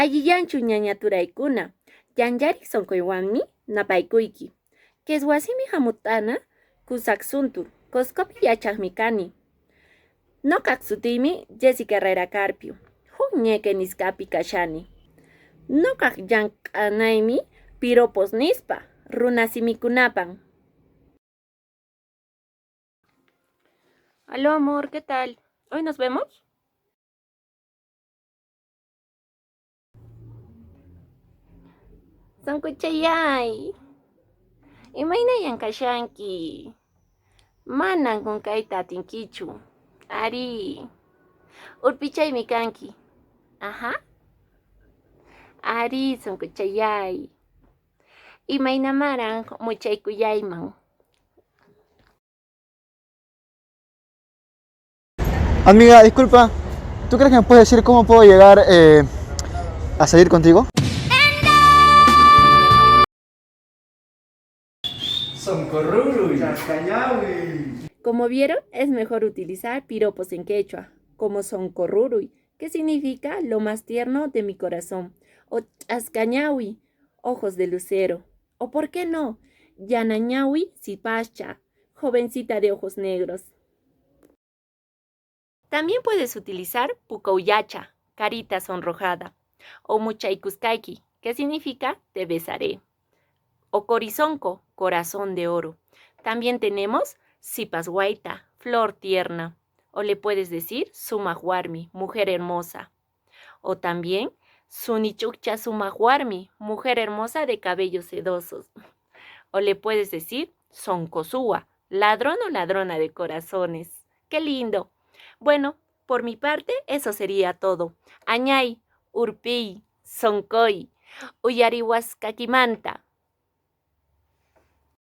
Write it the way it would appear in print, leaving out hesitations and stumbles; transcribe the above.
Alliyanchu ñañaturaykuna, yanyarik sonkoywanmi napaykuyki. Queswasimi hamutana, kusak suntur, Cuscopi yachaqmi kani. Noqaq sutiymi Jessica Herrera Carpio, huk ñeque nisqapi kashani. Noqaq llank'anaymi piropos nispa, runa simikunapan. Aló amor, ¿qué tal? ¿Hoy nos vemos? Sankuchayay. Imaynayan kashanki. Manan kunkayta atinkichu. Ari. Urpichaymi kanki. Ajá. Ari sankuchayay. Imaynamaran muchaykuyayman. Amiga, disculpa, ¿tú crees que me puedes decir cómo puedo llegar a salir contigo? Soncorruruy, Chascayawi. Como vieron, es mejor utilizar piropos en quechua, como soncorruruy, que significa lo más tierno de mi corazón, o chascañawi, ojos de lucero, o por qué no, yanañawi sipacha, jovencita de ojos negros. También puedes utilizar pukauyacha, carita sonrojada, o muchaykuskaiki, que significa te besaré, o corizonco, corazón de oro. También tenemos sipasguaita, flor tierna, o le puedes decir sumahuarmi, mujer hermosa, o también sunichukcha sumahuarmi, mujer hermosa de cabellos sedosos, o le puedes decir soncosúa, ladrón o ladrona de corazones. ¡Qué lindo! Bueno, por mi parte eso sería todo. Añay, urpiy, soncoy, uyarihuascakimanta,